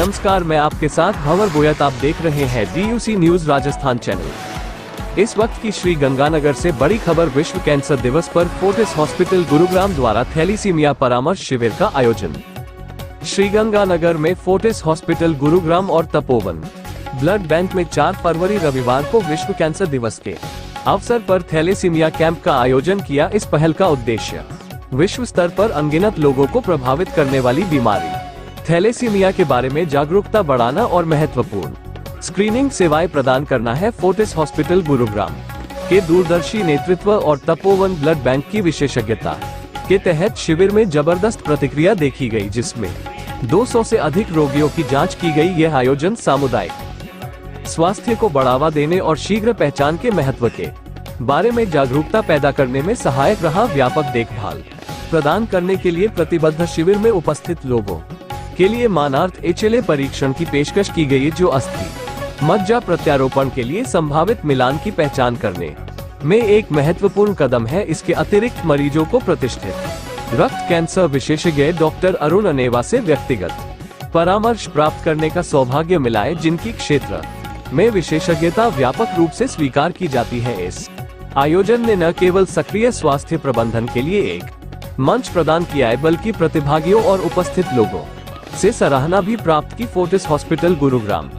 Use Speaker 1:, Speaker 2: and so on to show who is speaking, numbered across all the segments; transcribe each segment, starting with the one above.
Speaker 1: नमस्कार, मैं आपके साथ भंवर बोयत। आप देख रहे हैं DUC न्यूज राजस्थान चैनल। इस वक्त की श्री गंगानगर से बड़ी खबर। विश्व कैंसर दिवस पर फोर्टिस हॉस्पिटल गुरुग्राम द्वारा थैलीसीमिया परामर्श शिविर का आयोजन। श्री गंगानगर में फोर्टिस हॉस्पिटल गुरुग्राम और तपोवन ब्लड बैंक में 4 फरवरी रविवार को विश्व कैंसर दिवस के अवसर पर थैलेसीमिया कैंप का आयोजन किया। इस पहल का उद्देश्य विश्व स्तर पर अनगिनत लोगों को प्रभावित करने वाली बीमारी थैलेसीमिया के बारे में जागरूकता बढ़ाना और महत्वपूर्ण स्क्रीनिंग सेवाएं प्रदान करना है। फोर्टिस हॉस्पिटल गुरुग्राम के दूरदर्शी नेतृत्व और तपोवन ब्लड बैंक की विशेषज्ञता के तहत शिविर में जबरदस्त प्रतिक्रिया देखी गई, जिसमें 200 से अधिक रोगियों की जांच की गई। यह आयोजन सामुदायिक स्वास्थ्य को बढ़ावा देने और शीघ्र पहचान के महत्व के बारे में जागरूकता पैदा करने में सहायक रहा। व्यापक देखभाल प्रदान करने के लिए प्रतिबद्ध शिविर में उपस्थित लोगों के लिए मानार्थ HLA परीक्षण की पेशकश की गई, जो अस्थि मज्जा प्रत्यारोपण के लिए संभावित मिलान की पहचान करने में एक महत्वपूर्ण कदम है। इसके अतिरिक्त मरीजों को प्रतिष्ठित रक्त कैंसर विशेषज्ञ डॉक्टर अरुण अनेवा से व्यक्तिगत परामर्श प्राप्त करने का सौभाग्य मिला है, जिनकी क्षेत्र में विशेषज्ञता व्यापक रूप से स्वीकार की जाती है। इस आयोजन ने न केवल सक्रिय स्वास्थ्य प्रबंधन के लिए एक मंच प्रदान किया है, बल्कि प्रतिभागियों और उपस्थित लोगों से सराहना भी प्राप्त की। फोर्टिस हॉस्पिटल गुरुग्राम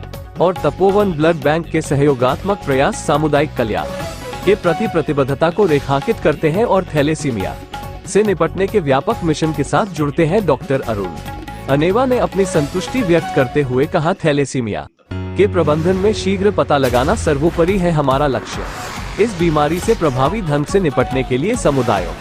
Speaker 1: और तपोवन ब्लड बैंक के सहयोगात्मक प्रयास सामुदायिक कल्याण के प्रति प्रतिबद्धता को रेखांकित करते हैं और थैलेसीमिया से निपटने के व्यापक मिशन के साथ जुड़ते हैं। डॉक्टर अरुण अनेवा ने अपनी संतुष्टि व्यक्त करते हुए कहा, थैलेसीमिया के प्रबंधन में शीघ्र पता लगाना सर्वोपरि है हमारा लक्ष्य। इस बीमारी से प्रभावी ढंग से निपटने के लिए समुदायों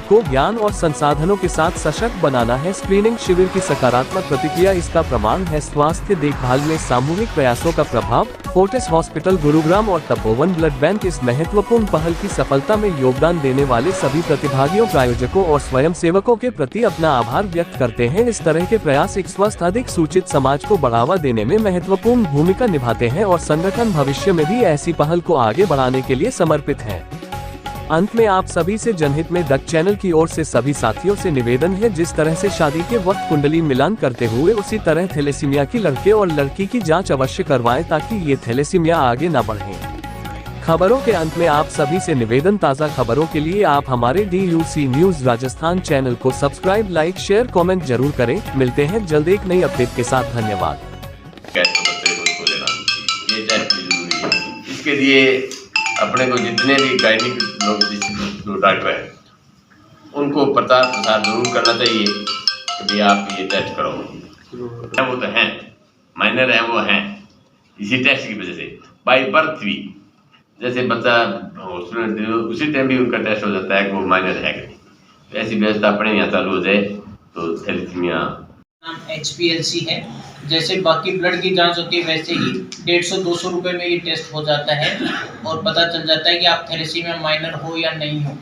Speaker 1: को ज्ञान और संसाधनों के साथ सशक्त बनाना है। स्क्रीनिंग शिविर की सकारात्मक प्रतिक्रिया इसका प्रमाण है। स्वास्थ्य देखभाल में सामूहिक प्रयासों का प्रभाव। फोर्टिस हॉस्पिटल गुरुग्राम और तपोवन ब्लड बैंक इस महत्वपूर्ण पहल की सफलता में योगदान देने वाले सभी प्रतिभागियों, प्रायोजकों और स्वयंसेवकों के प्रति अपना आभार व्यक्त करते हैं। इस तरह के प्रयास एक स्वस्थ, अधिक सूचित समाज को बढ़ावा देने में महत्वपूर्ण भूमिका निभाते हैं और संगठन भविष्य में भी ऐसी पहल को आगे बढ़ाने के लिए समर्पित है। अंत में आप सभी से जनहित में डक चैनल की ओर से सभी साथियों से निवेदन है, जिस तरह से शादी के वक्त कुंडली मिलान करते हुए उसी तरह थैलेसीमिया की लड़के और लड़की की जांच अवश्य करवाएं, ताकि ये थैलेसीमिया आगे न बढ़े। खबरों के अंत में आप सभी से निवेदन, ताज़ा खबरों के लिए आप हमारे DUC न्यूज राजस्थान चैनल को सब्सक्राइब, लाइक, शेयर, कॉमेंट जरूर करें। मिलते हैं जल्द एक नई अपडेट के साथ। धन्यवाद।
Speaker 2: इसके लिए अपने को जितने भी गायनिक लोग डॉक्टर हैं उनको प्रचार प्रसार जरूर करना चाहिए कि भाई आप ये टेस्ट करो। वो तो हैं, माइनर हैं, वो हैं इसी टेस्ट की वजह से बाय बर्थ भी, जैसे बच्चा उसी टाइम भी उनका टेस्ट हो जाता है कि वो माइनर है कि नहीं। ऐसी व्यवस्था अपने यहाँ चालू हो जाए तो थैलेसीमिया
Speaker 3: HPLC है। जैसे बाकी ब्लड की जांच होती है, वैसे ही 150-200 रुपए में ये टेस्ट हो जाता है और पता चल जाता है कि आप थैलेसीमिया माइनर हो या नहीं हो।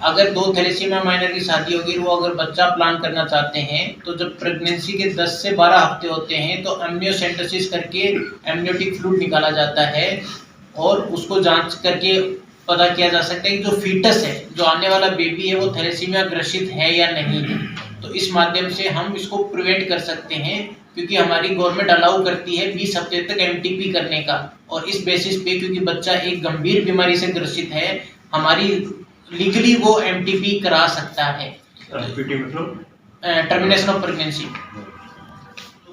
Speaker 3: अगर 2 थैलेसीमिया माइनर की शादी होगी, वो अगर बच्चा प्लान करना चाहते हैं तो जब प्रेगनेंसी के 10 से 12 हफ्ते होते हैं तो एमनियोसेंटेसिस करके एमनियोटिक फ्लूइड निकाला जाता है और उसको जांच करके पता किया जा सकता है कि जो फीटस है, जो आने वाला बेबी है, वो थैलेसीमिया ग्रसित है या नहीं है। तो इस माध्यम से हम इसको प्रिवेंट कर सकते हैं, क्योंकि हमारी गवर्नमेंट अलाउ करती है 20 हफ्ते तक MTP करने का। और इस बेसिस पे, क्योंकि बच्चा एक गंभीर बीमारी से ग्रसित है, हमारी लीगली वो MTP करा सकता है। टर्मिनेशन ऑफ प्रेगनेंसी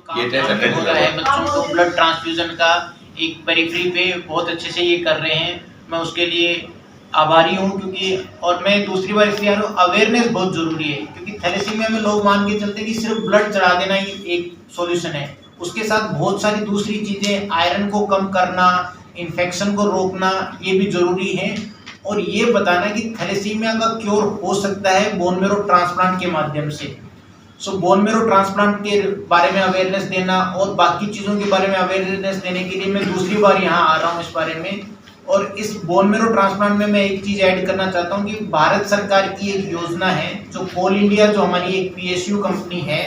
Speaker 3: हो रहा है बच्चों को ब्लड ट्रांसफ्यूजन का एक पेरिफेरी पे बहुत अच्छे से ये कर रहे हैं। मैं उसके लिए आभारी हूँ, क्योंकि और मैं दूसरी बार इसलिए आ रहा हूँ, अवेयरनेस बहुत जरूरी है। क्योंकि थैलेसीमिया में लोग मान के चलते कि सिर्फ ब्लड चढ़ा देना ही एक सॉल्यूशन है, उसके साथ बहुत सारी दूसरी चीजें, आयरन को कम करना, इन्फेक्शन को रोकना, ये भी जरूरी है। और ये बताना कि थैलेसीमिया का क्योर हो सकता है बोन मैरो ट्रांसप्लांट के माध्यम से। सो बोन मैरो ट्रांसप्लांट के बारे में अवेयरनेस देना और बाकी चीज़ों के बारे में अवेयरनेस देने के लिए मैं दूसरी बार यहाँ आ रहा हूँ इस बारे में। और इस बोन मैरो ट्रांसप्लांट में मैं एक चीज़ ऐड करना चाहता हूँ कि भारत सरकार की एक योजना है, जो कोल इंडिया, जो हमारी एक PSU कंपनी है,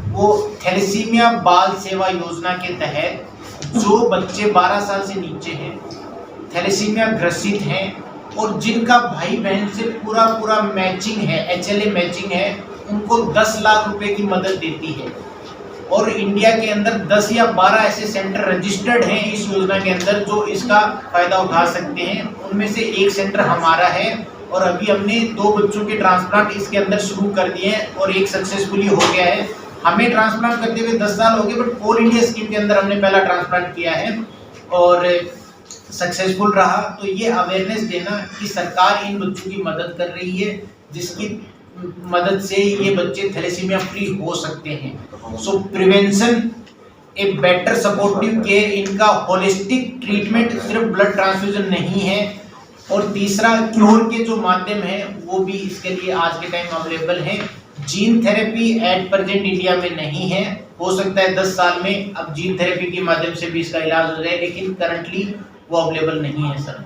Speaker 3: वो थैलेसीमिया बाल सेवा योजना के तहत जो बच्चे 12 साल से नीचे हैं, थैलेसीमिया ग्रसित हैं और जिनका भाई बहन से पूरा मैचिंग है, HLA मैचिंग है, उनको 10 लाख रुपए की मदद देती है। और इंडिया के अंदर 10 या 12 ऐसे सेंटर रजिस्टर्ड हैं इस योजना के अंदर जो इसका फायदा उठा सकते हैं। उनमें से एक सेंटर हमारा है और अभी हमने 2 बच्चों के ट्रांसप्लांट इसके अंदर शुरू कर दिए हैं और एक सक्सेसफुली हो गया है। हमें ट्रांसप्लांट करते हुए 10 साल हो गए, बट ऑल इंडिया स्कीम के अंदर हमने पहला ट्रांसप्लांट किया है और सक्सेसफुल रहा। तो ये अवेयरनेस देना कि सरकार इन बच्चों की मदद कर रही है, जिसकी मदद से ये बच्चे थैलेसीमिया फ्री हो सकते हैं। सो prevention, a better supportive care, इनका होलिस्टिक ट्रीटमेंट सिर्फ ब्लड ट्रांसफ्यूजन नहीं है। और तीसरा, क्योर के जो माध्यम है वो भी इसके लिए आज के टाइम अवेलेबल है। Gene therapy at present India में नहीं है, हो सकता है 10 साल में अब जीन थेरेपी के माध्यम से भी इसका इलाज हो जाए, लेकिन करंटली वो अवेलेबल नहीं है सर।